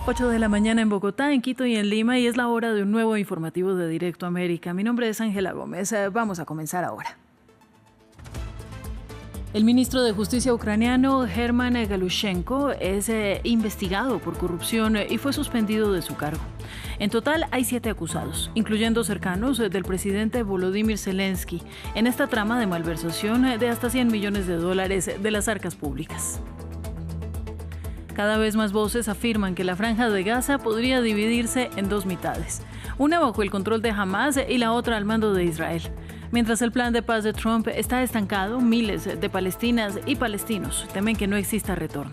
8 de la mañana en Bogotá, en Quito y en Lima, y es la hora de un nuevo informativo de Directo América. Mi nombre es Ángela Gómez. Vamos a comenzar ahora. El ministro de Justicia ucraniano, German Galushenko, es investigado por corrupción y fue suspendido de su cargo. En total hay 7 acusados, incluyendo cercanos del presidente Volodymyr Zelensky, en esta trama de malversación de hasta $100 millones de las arcas públicas. Cada vez más voces afirman que la Franja de Gaza podría dividirse en 2 mitades, una bajo el control de Hamás y la otra al mando de Israel. Mientras el plan de paz de Trump está estancado, miles de palestinas y palestinos temen que no exista retorno.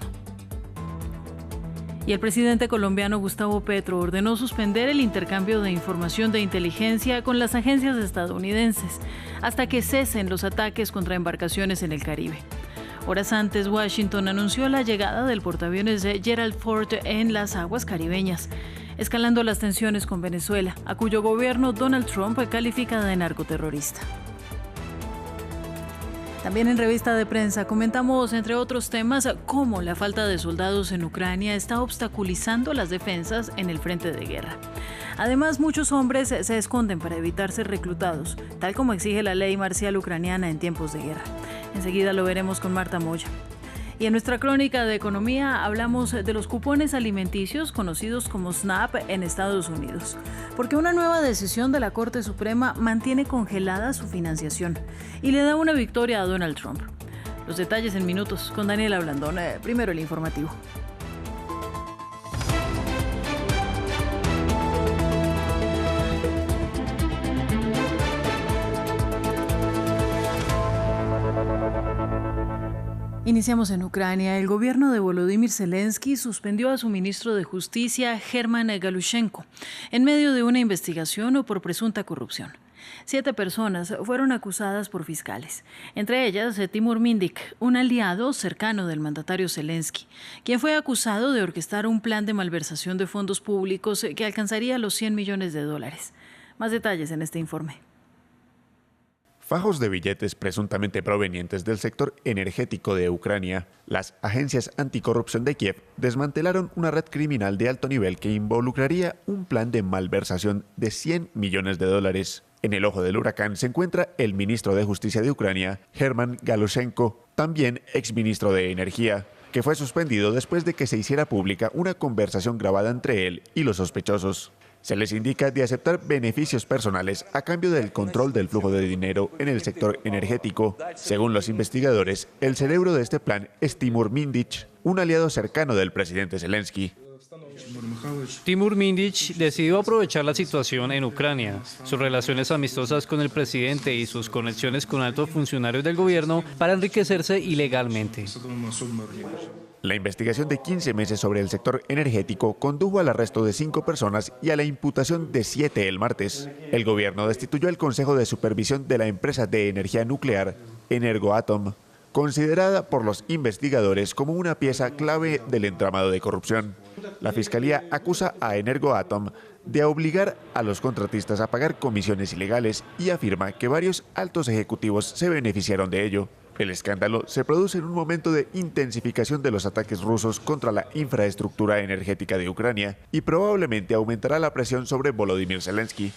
Y el presidente colombiano Gustavo Petro ordenó suspender el intercambio de información de inteligencia con las agencias estadounidenses hasta que cesen los ataques contra embarcaciones en el Caribe. Horas antes, Washington anunció la llegada del portaaviones Gerald Ford en las aguas caribeñas, escalando las tensiones con Venezuela, a cuyo gobierno Donald Trump califica de narcoterrorista. También en revista de prensa comentamos, entre otros temas, cómo la falta de soldados en Ucrania está obstaculizando las defensas en el frente de guerra. Además, muchos hombres se esconden para evitar ser reclutados, tal como exige la ley marcial ucraniana en tiempos de guerra. Enseguida lo veremos con Marta Moya. Y en nuestra crónica de economía hablamos de los cupones alimenticios conocidos como SNAP en Estados Unidos, porque una nueva decisión de la Corte Suprema mantiene congelada su financiación y le da una victoria a Donald Trump. Los detalles en minutos con Daniela Blandón. Primero el informativo. Iniciamos en Ucrania. El gobierno de Volodymyr Zelensky suspendió a su ministro de Justicia, German Galushenko, en medio de una investigación por presunta corrupción. 7 personas fueron acusadas por fiscales, entre ellas Timur Mindik, un aliado cercano del mandatario Zelensky, quien fue acusado de orquestar un plan de malversación de fondos públicos que alcanzaría los $100 millones. Más detalles en este informe. Fajos de billetes presuntamente provenientes del sector energético de Ucrania, las agencias anticorrupción de Kiev desmantelaron una red criminal de alto nivel que involucraría un plan de malversación de $100 millones. En el ojo del huracán se encuentra el ministro de Justicia de Ucrania, German Galushenko, también exministro de Energía, que fue suspendido después de que se hiciera pública una conversación grabada entre él y los sospechosos. Se les indica de aceptar beneficios personales a cambio del control del flujo de dinero en el sector energético. Según los investigadores, el cerebro de este plan es Timur Mindik, un aliado cercano del presidente Zelensky. Timur Mindik decidió aprovechar la situación en Ucrania, sus relaciones amistosas con el presidente y sus conexiones con altos funcionarios del gobierno para enriquecerse ilegalmente. La investigación de 15 meses sobre el sector energético condujo al arresto de 5 personas y a la imputación de 7 el martes. El gobierno destituyó al Consejo de Supervisión de la empresa de energía nuclear, Energoatom, considerada por los investigadores como una pieza clave del entramado de corrupción. La Fiscalía acusa a Energoatom de obligar a los contratistas a pagar comisiones ilegales y afirma que varios altos ejecutivos se beneficiaron de ello. El escándalo se produce en un momento de intensificación de los ataques rusos contra la infraestructura energética de Ucrania y probablemente aumentará la presión sobre Volodymyr Zelensky.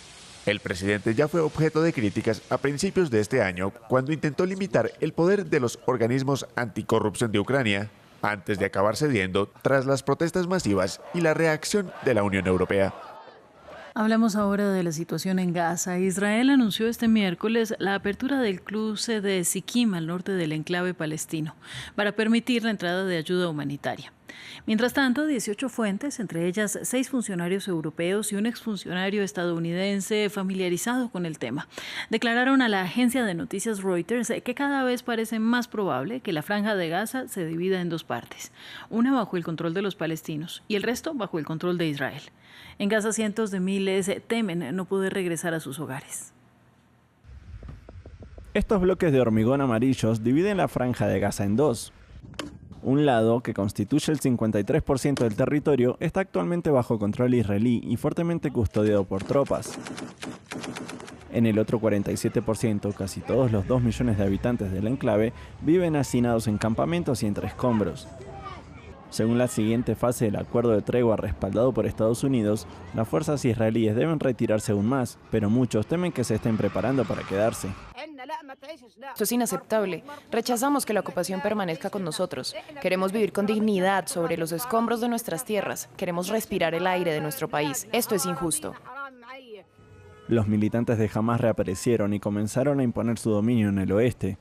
El presidente ya fue objeto de críticas a principios de este año cuando intentó limitar el poder de los organismos anticorrupción de Ucrania, antes de acabar cediendo tras las protestas masivas y la reacción de la Unión Europea. Hablamos ahora de la situación en Gaza. Israel anunció este miércoles la apertura del cruce de Siquim al norte del enclave palestino para permitir la entrada de ayuda humanitaria. Mientras tanto, 18 fuentes, entre ellas 6 funcionarios europeos y un exfuncionario estadounidense familiarizado con el tema, declararon a la agencia de noticias Reuters que cada vez parece más probable que la Franja de Gaza se divida en 2 partes, una bajo el control de los palestinos y el resto bajo el control de Israel. En Gaza, cientos de miles temen no poder regresar a sus hogares. Estos bloques de hormigón amarillos dividen la Franja de Gaza en 2. Un lado, que constituye el 53% del territorio, está actualmente bajo control israelí y fuertemente custodiado por tropas. En el otro 47%, casi todos los 2 millones de habitantes del enclave viven hacinados en campamentos y entre escombros. Según la siguiente fase del acuerdo de tregua respaldado por Estados Unidos, las fuerzas israelíes deben retirarse aún más, pero muchos temen que se estén preparando para quedarse. Esto es inaceptable. Rechazamos que la ocupación permanezca con nosotros. Queremos vivir con dignidad sobre los escombros de nuestras tierras. Queremos respirar el aire de nuestro país. Esto es injusto. Los militantes de Hamás reaparecieron y comenzaron a imponer su dominio en el oeste.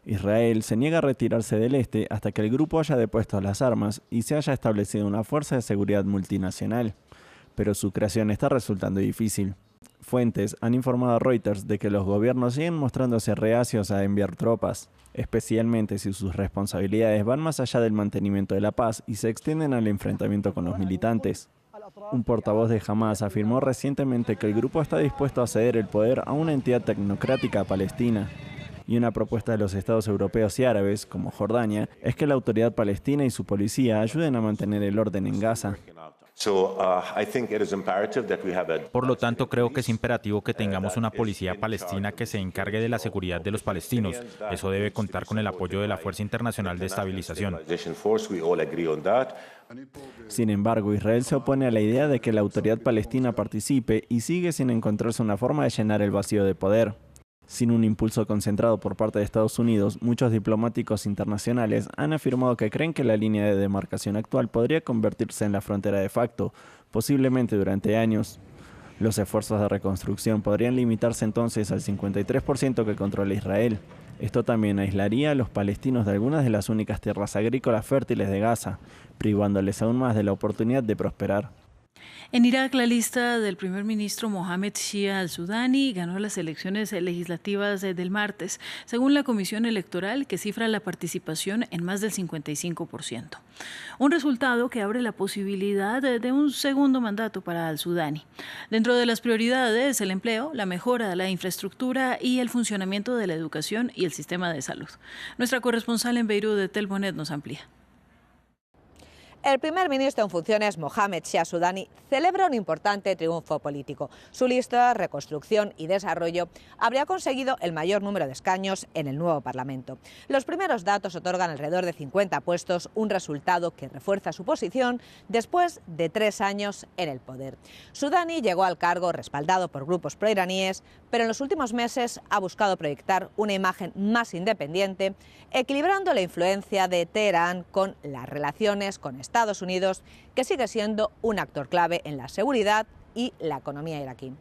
Israel se niega a retirarse del este hasta que el grupo haya depuesto las armas y se haya establecido una fuerza de seguridad multinacional. Pero su creación está resultando difícil. Fuentes han informado a Reuters de que los gobiernos siguen mostrándose reacios a enviar tropas, especialmente si sus responsabilidades van más allá del mantenimiento de la paz y se extienden al enfrentamiento con los militantes. Un portavoz de Hamás afirmó recientemente que el grupo está dispuesto a ceder el poder a una entidad tecnocrática palestina. Y una propuesta de los estados europeos y árabes, como Jordania, es que la autoridad palestina y su policía ayuden a mantener el orden en Gaza. Por lo tanto, creo que es imperativo que tengamos una policía palestina que se encargue de la seguridad de los palestinos. Eso debe contar con el apoyo de la Fuerza Internacional de Estabilización. Sin embargo, Israel se opone a la idea de que la autoridad palestina participe y sigue sin encontrarse una forma de llenar el vacío de poder. Sin un impulso concentrado por parte de Estados Unidos, muchos diplomáticos internacionales han afirmado que creen que la línea de demarcación actual podría convertirse en la frontera de facto, posiblemente durante años. Los esfuerzos de reconstrucción podrían limitarse entonces al 53% que controla Israel. Esto también aislaría a los palestinos de algunas de las únicas tierras agrícolas fértiles de Gaza, privándoles aún más de la oportunidad de prosperar. En Irak, la lista del primer ministro Mohamed Shia al-Sudani ganó las elecciones legislativas del martes, según la Comisión Electoral, que cifra la participación en más del 55%. Un resultado que abre la posibilidad de un segundo mandato para al-Sudani. Dentro de las prioridades, el empleo, la mejora de la infraestructura y el funcionamiento de la educación y el sistema de salud. Nuestra corresponsal en Beirut, Tel Bonet, nos amplía. El primer ministro en funciones, Mohamed Shia al-Sudani, celebra un importante triunfo político. Su lista, Reconstrucción y Desarrollo, habría conseguido el mayor número de escaños en el nuevo Parlamento. Los primeros datos otorgan alrededor de 50 puestos, un resultado que refuerza su posición después de 3 años en el poder. Sudani llegó al cargo respaldado por grupos proiraníes, pero en los últimos meses ha buscado proyectar una imagen más independiente, equilibrando la influencia de Teherán con las relaciones con Estados Unidos, que sigue siendo un actor clave en la seguridad y la economía iraquí.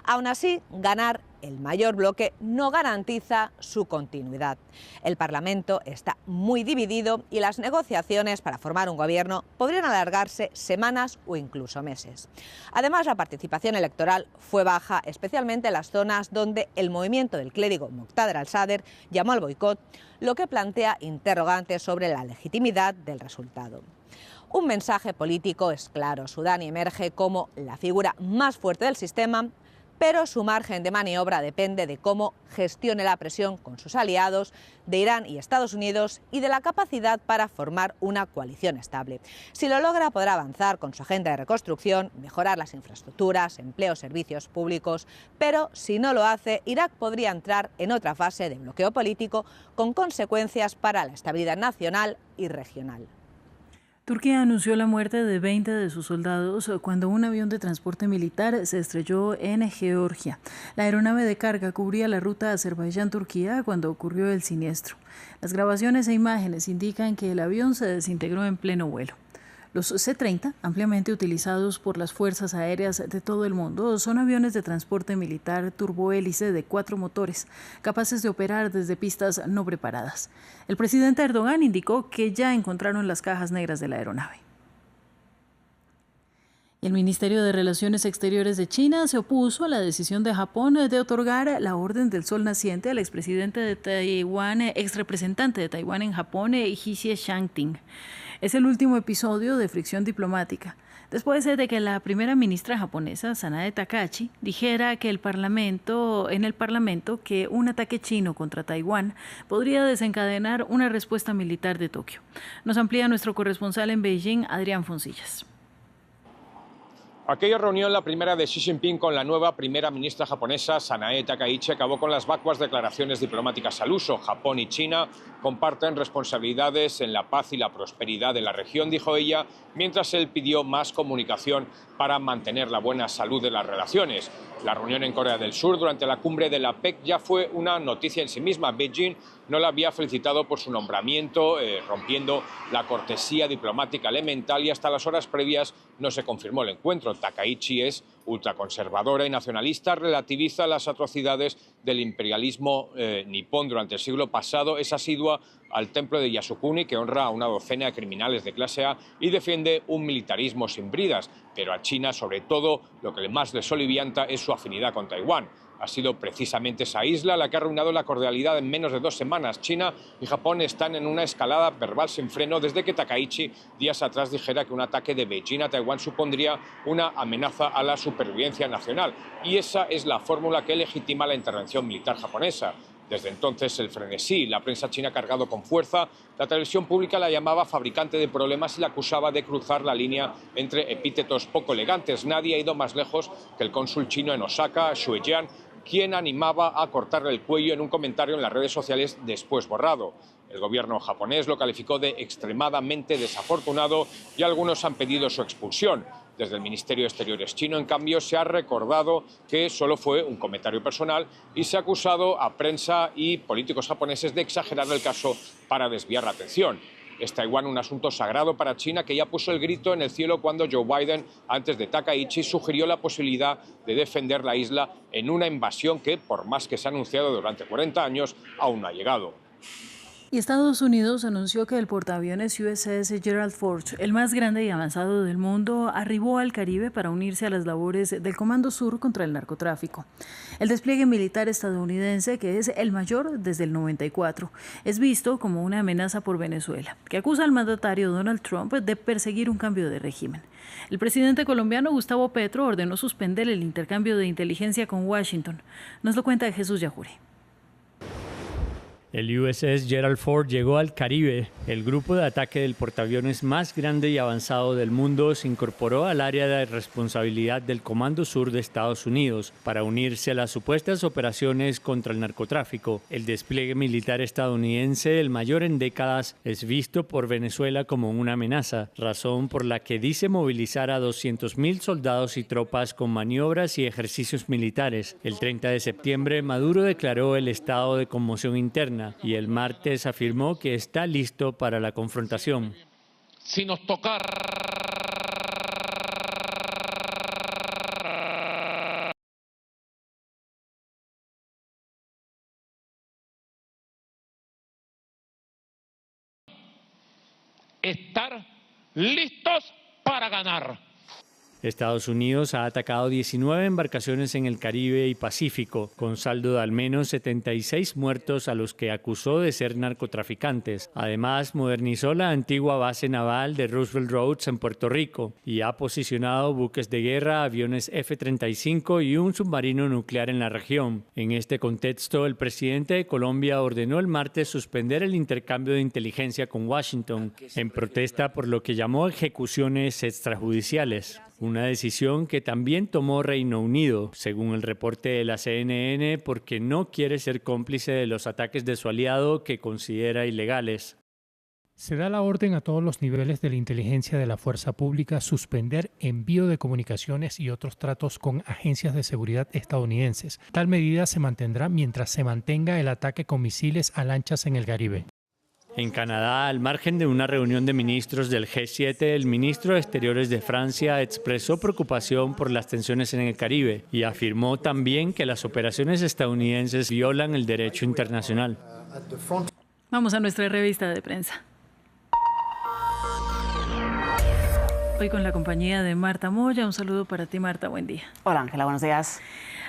Aún así, ganar el mayor bloque no garantiza su continuidad. El Parlamento está muy dividido y las negociaciones para formar un gobierno podrían alargarse semanas o incluso meses. Además, la participación electoral fue baja, especialmente en las zonas donde el movimiento del clérigo Muqtada al-Sadr llamó al boicot, lo que plantea interrogantes sobre la legitimidad del resultado. Un mensaje político es claro: Sudani emerge como la figura más fuerte del sistema, pero su margen de maniobra depende de cómo gestione la presión con sus aliados de Irán y Estados Unidos y de la capacidad para formar una coalición estable. Si lo logra, podrá avanzar con su agenda de reconstrucción, mejorar las infraestructuras, empleo, servicios públicos, pero si no lo hace, Irak podría entrar en otra fase de bloqueo político con consecuencias para la estabilidad nacional y regional. Turquía anunció la muerte de 20 de sus soldados cuando un avión de transporte militar se estrelló en Georgia. La aeronave de carga cubría la ruta Azerbaiyán-Turquía cuando ocurrió el siniestro. Las grabaciones e imágenes indican que el avión se desintegró en pleno vuelo. Los C-30, ampliamente utilizados por las fuerzas aéreas de todo el mundo, son aviones de transporte militar turbohélice de 4 motores, capaces de operar desde pistas no preparadas. El presidente Erdogan indicó que ya encontraron las cajas negras de la aeronave. Y el Ministerio de Relaciones Exteriores de China se opuso a la decisión de Japón de otorgar la Orden del Sol Naciente al expresidente de Taiwán, exrepresentante de Taiwán en Japón, Jie Shangting. Es el último episodio de fricción diplomática, después de que la primera ministra japonesa, Sanae Takahashi, dijera que en el Parlamento que un ataque chino contra Taiwán podría desencadenar una respuesta militar de Tokio. Nos amplía nuestro corresponsal en Beijing, Adrián Foncillas. Aquella reunión, la primera de Xi Jinping con la nueva primera ministra japonesa, Sanae Takaichi, acabó con las vacuas declaraciones diplomáticas al uso. Japón y China comparten responsabilidades en la paz y la prosperidad de la región, dijo ella, mientras él pidió más comunicación para mantener la buena salud de las relaciones. La reunión en Corea del Sur durante la cumbre de la PEC ya fue una noticia en sí misma. Beijing no la había felicitado por su nombramiento, rompiendo la cortesía diplomática elemental, y hasta las horas previas no se confirmó el encuentro. Takaichi es ultraconservadora y nacionalista, relativiza las atrocidades del imperialismo nipón durante el siglo pasado, es asidua al templo de Yasukuni, que honra a una docena de criminales de clase A, y defiende un militarismo sin bridas. Pero a China, sobre todo, lo que más le solivianta es su afinidad con Taiwán. Ha sido precisamente esa isla la que ha arruinado la cordialidad en menos de 2 semanas. China y Japón están en una escalada verbal sin freno desde que Takaichi días atrás dijera que un ataque de Beijing a Taiwán supondría una amenaza a la supervivencia nacional. Y esa es la fórmula que legitima la intervención militar japonesa. Desde entonces el frenesí, la prensa china ha cargado con fuerza, la televisión pública la llamaba fabricante de problemas y la acusaba de cruzar la línea entre epítetos poco elegantes. Nadie ha ido más lejos que el cónsul chino en Osaka, Xue Jian, quien animaba a cortarle el cuello en un comentario en las redes sociales después borrado. El gobierno japonés lo calificó de extremadamente desafortunado y algunos han pedido su expulsión. Desde el Ministerio de Exteriores chino, en cambio, se ha recordado que solo fue un comentario personal y se ha acusado a prensa y políticos japoneses de exagerar el caso para desviar la atención. Es Taiwán un asunto sagrado para China, que ya puso el grito en el cielo cuando Joe Biden, antes de Takaichi, sugirió la posibilidad de defender la isla en una invasión que, por más que se ha anunciado durante 40 años, aún no ha llegado. Y Estados Unidos anunció que el portaaviones USS Gerald Ford, el más grande y avanzado del mundo, arribó al Caribe para unirse a las labores del Comando Sur contra el narcotráfico. El despliegue militar estadounidense, que es el mayor desde el 94, es visto como una amenaza por Venezuela, que acusa al mandatario Donald Trump de perseguir un cambio de régimen. El presidente colombiano Gustavo Petro ordenó suspender el intercambio de inteligencia con Washington. Nos lo cuenta Jesús Yajuri. El USS Gerald Ford llegó al Caribe. El grupo de ataque del portaaviones más grande y avanzado del mundo se incorporó al área de responsabilidad del Comando Sur de Estados Unidos para unirse a las supuestas operaciones contra el narcotráfico. El despliegue militar estadounidense, el mayor en décadas, es visto por Venezuela como una amenaza, razón por la que dice movilizar a 200.000 soldados y tropas con maniobras y ejercicios militares. El 30 de septiembre, Maduro declaró el estado de conmoción interna y el martes afirmó que está listo para la confrontación. Si nos tocara estar listos para ganar. Estados Unidos ha atacado 19 embarcaciones en el Caribe y Pacífico, con saldo de al menos 76 muertos a los que acusó de ser narcotraficantes. Además, modernizó la antigua base naval de Roosevelt Roads en Puerto Rico y ha posicionado buques de guerra, aviones F-35 y un submarino nuclear en la región. En este contexto, el presidente de Colombia ordenó el martes suspender el intercambio de inteligencia con Washington, en protesta por lo que llamó ejecuciones extrajudiciales. Una decisión que también tomó Reino Unido, según el reporte de la CNN, porque no quiere ser cómplice de los ataques de su aliado que considera ilegales. Se da la orden a todos los niveles de la inteligencia de la fuerza pública suspender envío de comunicaciones y otros tratos con agencias de seguridad estadounidenses. Tal medida se mantendrá mientras se mantenga el ataque con misiles a lanchas en el Caribe. En Canadá, al margen de una reunión de ministros del G7, el ministro de Exteriores de Francia expresó preocupación por las tensiones en el Caribe y afirmó también que las operaciones estadounidenses violan el derecho internacional. Vamos a nuestra revista de prensa. Hoy con la compañía de Marta Moya. Un saludo para ti, Marta. Buen día. Hola, Ángela. Buenos días.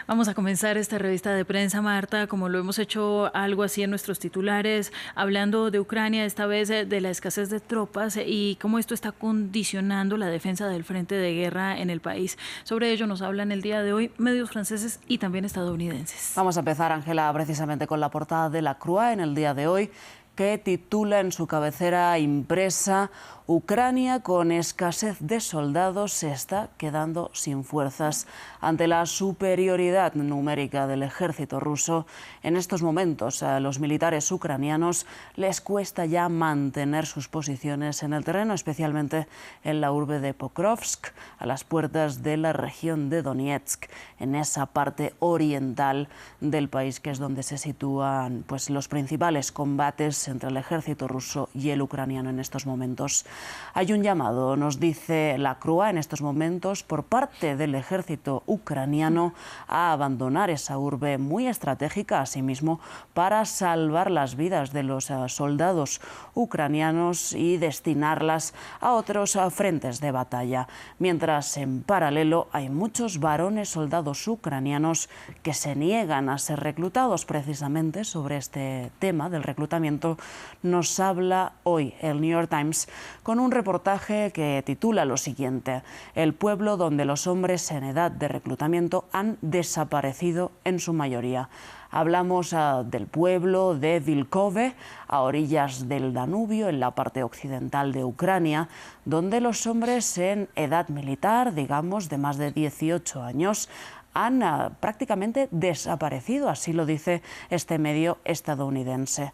Vamos a comenzar esta revista de prensa, Marta, como lo hemos hecho algo así en nuestros titulares, hablando de Ucrania, esta vez de la escasez de tropas y cómo esto está condicionando la defensa del frente de guerra en el país. Sobre ello nos hablan el día de hoy medios franceses y también estadounidenses. Vamos a empezar, Ángela, precisamente con la portada de La Croix en el día de hoy. que titula en su cabecera impresa: Ucrania, con escasez de soldados, se está quedando sin fuerzas. Ante la superioridad numérica del ejército ruso, en estos momentos a los militares ucranianos les cuesta ya mantener sus posiciones en el terreno, especialmente en la urbe de Pokrovsk, a las puertas de la región de Donetsk, en esa parte oriental del país, que es donde se sitúan los principales combates entre el ejército ruso y el ucraniano en estos momentos. Hay un llamado, nos dice la Croix en estos momentos, por parte del ejército ucraniano a abandonar esa urbe muy estratégica, asimismo, para salvar las vidas de los soldados ucranianos y destinarlas a otros frentes de batalla. Mientras, en paralelo, hay muchos varones soldados ucranianos que se niegan a ser reclutados. Precisamente sobre este tema del reclutamiento nos habla hoy el New York Times con un reportaje que titula lo siguiente: el pueblo donde los hombres en edad de reclutamiento han desaparecido en su mayoría. Hablamos del pueblo de Vilkove, a orillas del Danubio, en la parte occidental de Ucrania, donde los hombres en edad militar, digamos, de más de 18 años, han prácticamente desaparecido, así lo dice este medio estadounidense.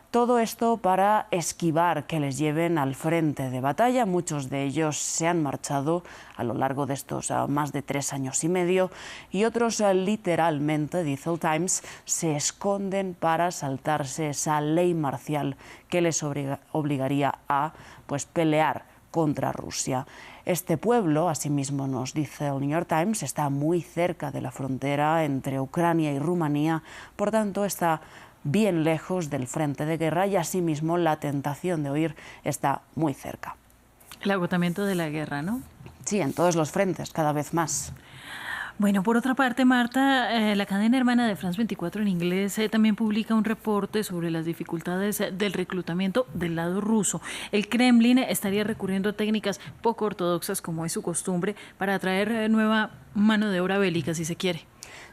Todo esto para esquivar que les lleven al frente de batalla. Muchos de ellos se han marchado a lo largo de estos más de 3 años y medio, y otros literalmente, dice el Times, se esconden para saltarse esa ley marcial que les obligaría a pelear contra Rusia. Este pueblo, asimismo nos dice el New York Times, está muy cerca de la frontera entre Ucrania y Rumanía, por tanto está bien lejos del frente de guerra y asimismo la tentación de huir está muy cerca. El agotamiento de la guerra, ¿no? Sí, en todos los frentes, cada vez más. Bueno, por otra parte, Marta, la cadena hermana de France 24 en inglés también publica un reporte sobre las dificultades del reclutamiento del lado ruso. El Kremlin estaría recurriendo a técnicas poco ortodoxas, como es su costumbre, para atraer nueva mano de obra bélica, si se quiere.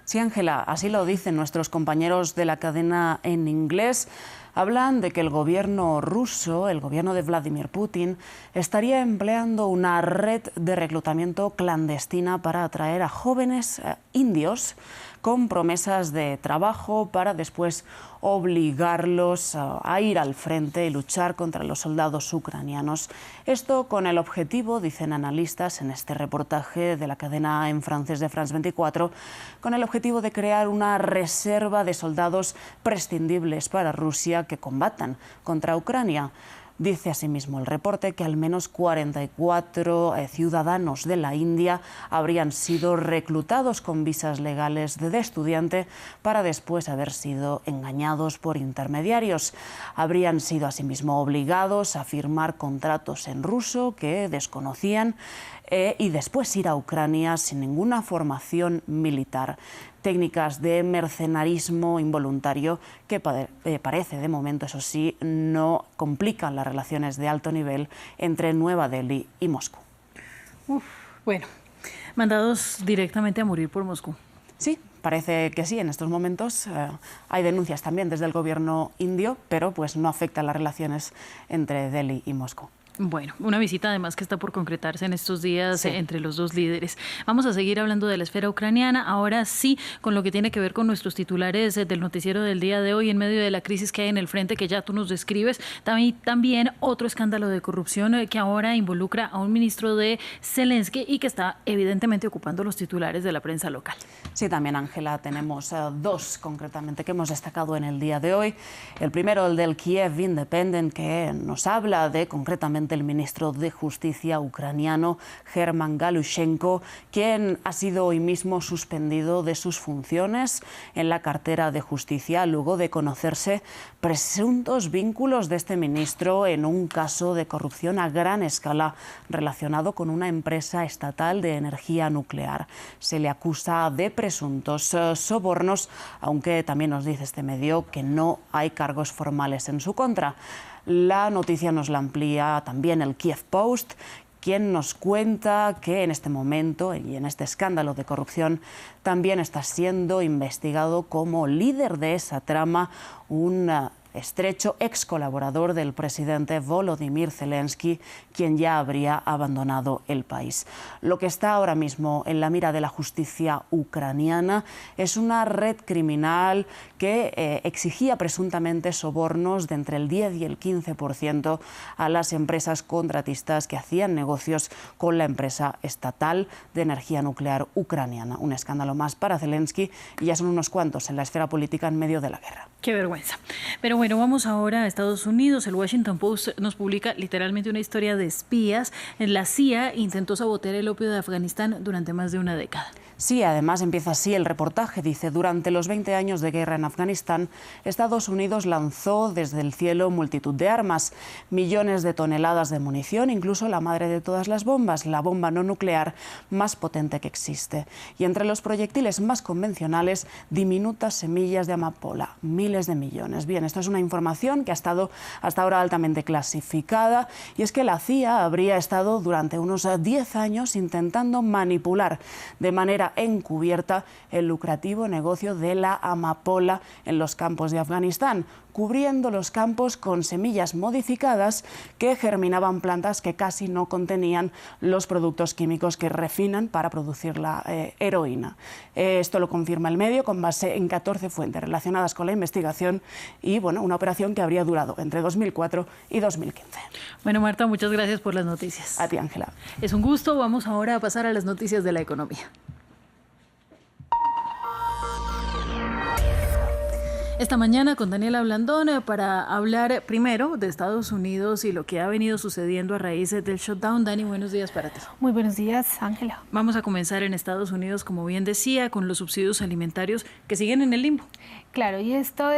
Sí, Ángela, así lo dicen nuestros compañeros de la cadena en inglés. Hablan de que el gobierno ruso, el gobierno de Vladimir Putin, estaría empleando una red de reclutamiento clandestina para atraer a jóvenes indios con promesas de trabajo para después obligarlos a ir al frente y luchar contra los soldados ucranianos. Esto con el objetivo, dicen analistas en este reportaje de la cadena en francés de France 24, con el objetivo de crear una reserva de soldados prescindibles para Rusia que combatan contra Ucrania. Dice asimismo el reporte que al menos 44 ciudadanos de la India habrían sido reclutados con visas legales de estudiante para después haber sido engañados por intermediarios. Habrían sido asimismo obligados a firmar contratos en ruso que desconocían y después ir a Ucrania sin ninguna formación militar. Técnicas de mercenarismo involuntario que parece, de momento, eso sí, no complican las relaciones de alto nivel entre Nueva Delhi y Moscú. Bueno, mandados directamente a morir por Moscú. Sí, parece que sí. En estos momentos hay denuncias también desde el gobierno indio, pero no afectan las relaciones entre Delhi y Moscú. Bueno, una visita además que está por concretarse en estos días entre los dos líderes. Vamos a seguir hablando de la esfera ucraniana, ahora sí, con lo que tiene que ver con nuestros titulares del noticiero del día de hoy, en medio de la crisis que hay en el frente, que ya tú nos describes. También otro escándalo de corrupción que ahora involucra a un ministro de Zelensky y que está evidentemente ocupando los titulares de la prensa local. Sí, también, Ángela, tenemos dos concretamente que hemos destacado en el día de hoy. El primero, el del Kiev Independent, que nos habla de concretamente el ministro de Justicia ucraniano, German Galushenko, quien ha sido hoy mismo suspendido de sus funciones en la cartera de Justicia luego de conocerse presuntos vínculos de este ministro en un caso de corrupción a gran escala relacionado con una empresa estatal de energía nuclear. Se le acusa de presuntos sobornos, aunque también nos dice este medio que no hay cargos formales en su contra. La noticia nos la amplía también el Kiev Post, quien nos cuenta que en este momento y en este escándalo de corrupción también está siendo investigado como líder de esa trama un estrecho ex colaborador del presidente Volodymyr Zelensky, quien ya habría abandonado el país. Lo que está ahora mismo en la mira de la justicia ucraniana es una red criminal que exigía presuntamente sobornos de entre el 10 y el 15% a las empresas contratistas que hacían negocios con la empresa estatal de energía nuclear ucraniana. Un escándalo más para Zelensky y ya son unos cuantos en la esfera política en medio de la guerra. Qué vergüenza. Pero bueno, vamos ahora a Estados Unidos. El Washington Post nos publica literalmente una historia de espías. La CIA intentó sabotear el opio de Afganistán durante más de una década. Sí, además empieza así el reportaje. Dice, durante los 20 años de guerra en Afganistán, Estados Unidos lanzó desde el cielo multitud de armas, millones de toneladas de munición, incluso la madre de todas las bombas, la bomba no nuclear más potente que existe. Y entre los proyectiles más convencionales, diminutas semillas de amapola, miles de millones. Bien, esto es una información que ha estado hasta ahora altamente clasificada, y es que la CIA habría estado durante unos 10 años intentando manipular de manera encubierta el lucrativo negocio de la amapola en los campos de Afganistán, cubriendo los campos con semillas modificadas que germinaban plantas que casi no contenían los productos químicos que refinan para producir la heroína. Esto lo confirma el medio con base en 14 fuentes relacionadas con la investigación y, bueno, una operación que habría durado entre 2004 y 2015. Bueno, Marta, muchas gracias por las noticias. A ti, Ángela. Es un gusto. Vamos ahora a pasar a las noticias de la economía. Esta mañana con Daniela Blandón para hablar primero de Estados Unidos y lo que ha venido sucediendo a raíz del shutdown. Dani, buenos días para ti. Muy buenos días, Ángela. Vamos a comenzar en Estados Unidos, como bien decía, con los subsidios alimentarios que siguen en el limbo. Claro, y esto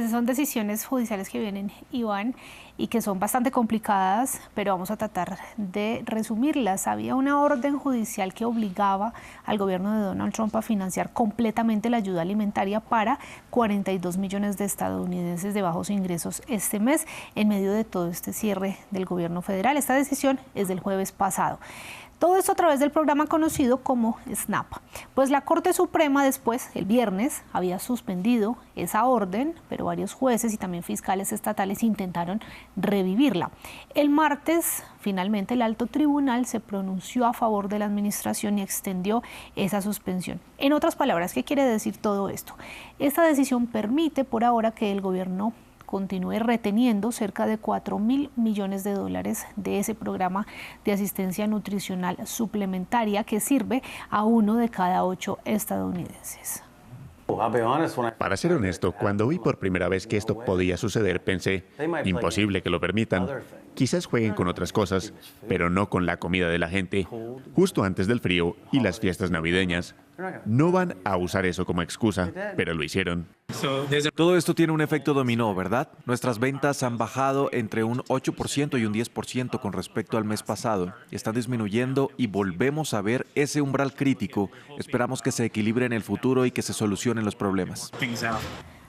son decisiones judiciales que vienen y van y que son bastante complicadas, pero vamos a tratar de resumirlas. Había una orden judicial que obligaba al gobierno de Donald Trump a financiar completamente la ayuda alimentaria para 42 millones de estadounidenses de bajos ingresos este mes, en medio de todo este cierre del gobierno federal. Esta decisión es del jueves pasado. Todo esto a través del programa conocido como SNAP. Pues la Corte Suprema después, el viernes, había suspendido esa orden, pero varios jueces y también fiscales estatales intentaron revivirla. El martes, finalmente, el alto tribunal se pronunció a favor de la administración y extendió esa suspensión. En otras palabras, ¿qué quiere decir todo esto? Esta decisión permite por ahora que el gobierno continúe reteniendo cerca de $4.000 millones de ese programa de asistencia nutricional suplementaria que sirve a 1 de cada 8 estadounidenses. Para ser honesto, cuando vi por primera vez que esto podía suceder, pensé, imposible que lo permitan. Quizás jueguen con otras cosas, pero no con la comida de la gente, justo antes del frío y las fiestas navideñas. No van a usar eso como excusa, pero lo hicieron. Todo esto tiene un efecto dominó, ¿verdad? Nuestras ventas han bajado entre un 8% y un 10% con respecto al mes pasado. Están disminuyendo y volvemos a ver ese umbral crítico. Esperamos que se equilibre en el futuro y que se solucionen los problemas.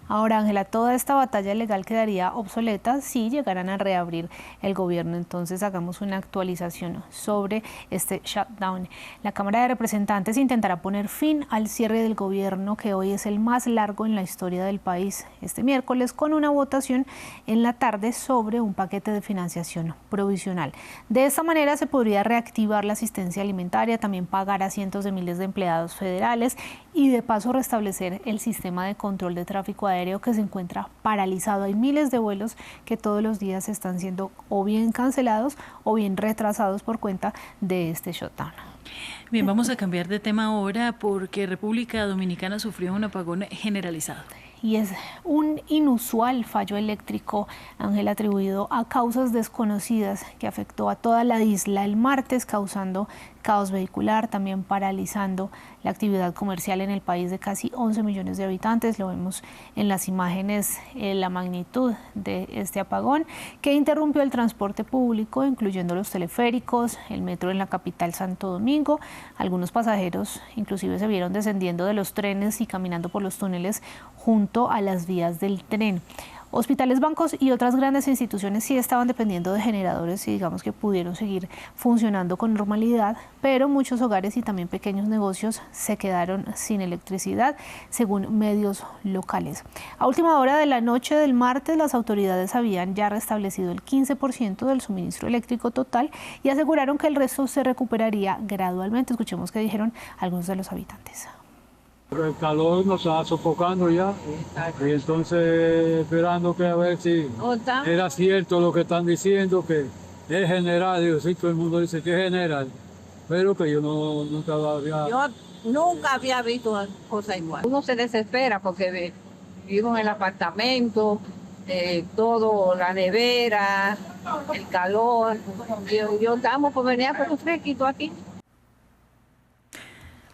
Ahora, Ángela, toda esta batalla legal quedaría obsoleta si llegaran a reabrir el gobierno. Entonces, hagamos una actualización sobre este shutdown. La Cámara de Representantes intentará poner fin al cierre del gobierno, que hoy es el más largo en la historia del país, este miércoles, con una votación en la tarde sobre un paquete de financiación provisional. De esta manera se podría reactivar la asistencia alimentaria, también pagar a cientos de miles de empleados federales y de paso restablecer el sistema de control de tráfico aéreo que se encuentra paralizado. Hay miles de vuelos que todos los días están siendo o bien cancelados o bien retrasados por cuenta de este shutdown. Bien, vamos a cambiar de tema ahora porque República Dominicana sufrió un apagón generalizado. Y es un inusual fallo eléctrico, Ángel, atribuido a causas desconocidas que afectó a toda la isla el martes, causando caos vehicular, también paralizando la actividad comercial en el país de casi 11 millones de habitantes. Lo vemos en las imágenes, la magnitud de este apagón que interrumpió el transporte público, incluyendo los teleféricos, el metro en la capital Santo Domingo. Algunos pasajeros inclusive se vieron descendiendo de los trenes y caminando por los túneles junto a las vías del tren. Hospitales, bancos y otras grandes instituciones sí estaban dependiendo de generadores y digamos que pudieron seguir funcionando con normalidad, pero muchos hogares y también pequeños negocios se quedaron sin electricidad, según medios locales. A última hora de la noche del martes, las autoridades habían ya restablecido el 15% del suministro eléctrico total y aseguraron que el resto se recuperaría gradualmente. Escuchemos qué dijeron algunos de los habitantes. El calor nos está sofocando ya, y entonces esperando que a ver si era cierto lo que están diciendo, que es general. Digo, sí, todo el mundo dice que es general, pero que yo nunca había... Yo nunca había visto cosa igual. Uno se desespera porque vivo en el apartamento, todo, la nevera, el calor. Yo estamos por venir a por un fresquito aquí.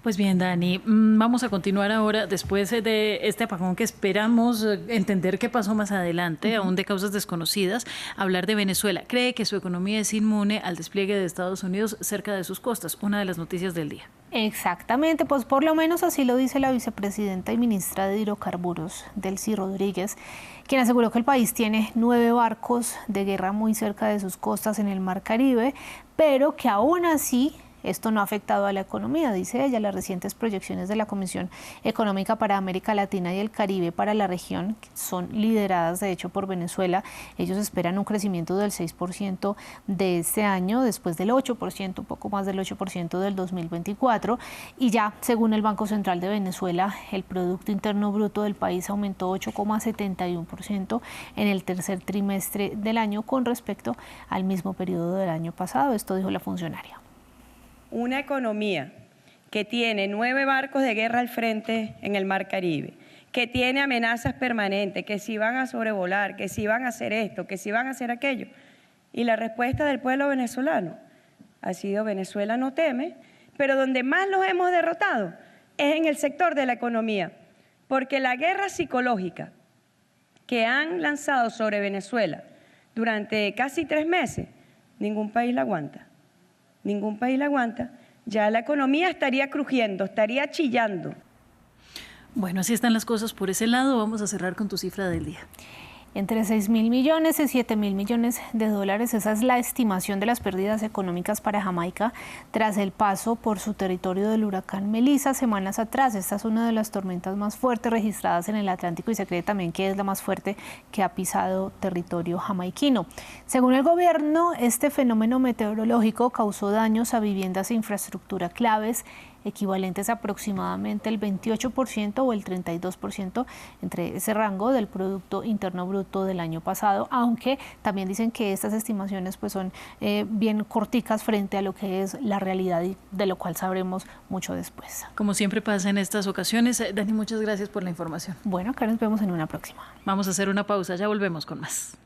Pues bien, Dani, vamos a continuar ahora, después de este apagón que esperamos entender qué pasó más adelante, aún de causas desconocidas, hablar de Venezuela. Cree que su economía es inmune al despliegue de Estados Unidos cerca de sus costas, una de las noticias del día. Exactamente, pues por lo menos así lo dice la vicepresidenta y ministra de Hidrocarburos, Delcy Rodríguez, quien aseguró que el país tiene 9 barcos de guerra muy cerca de sus costas en el Mar Caribe, pero que aún así esto no ha afectado a la economía, dice ella. Las recientes proyecciones de la Comisión Económica para América Latina y el Caribe para la región, que son lideradas de hecho por Venezuela, ellos esperan un crecimiento del 6% de este año, después del 8%, un poco más del 8% del 2024, y ya según el Banco Central de Venezuela, el Producto Interno Bruto del país aumentó 8,71% en el tercer trimestre del año con respecto al mismo periodo del año pasado. Esto dijo la funcionaria. Una economía que tiene 9 barcos de guerra al frente en el Mar Caribe, que tiene amenazas permanentes, que si van a sobrevolar, que si van a hacer esto, que si van a hacer aquello. Y la respuesta del pueblo venezolano ha sido: Venezuela no teme, pero donde más los hemos derrotado es en el sector de la economía, porque la guerra psicológica que han lanzado sobre Venezuela durante casi 3 meses, ningún país la aguanta. Ningún país la aguanta, ya la economía estaría crujiendo, estaría chillando. Bueno, así están las cosas por ese lado. Vamos a cerrar con tu cifra del día. Entre 6.000 millones y 7.000 millones de dólares, esa es la estimación de las pérdidas económicas para Jamaica tras el paso por su territorio del huracán Melissa semanas atrás. Esta es una de las tormentas más fuertes registradas en el Atlántico y se cree también que es la más fuerte que ha pisado territorio jamaiquino. Según el gobierno, este fenómeno meteorológico causó daños a viviendas e infraestructura claves, equivalentes a aproximadamente el 28% o el 32% entre ese rango del Producto Interno Bruto del año pasado, aunque también dicen que estas estimaciones pues son bien corticas frente a lo que es la realidad y de lo cual sabremos mucho después. Como siempre pasa en estas ocasiones, Dani, muchas gracias por la información. Bueno, acá nos vemos en una próxima. Vamos a hacer una pausa, ya volvemos con más.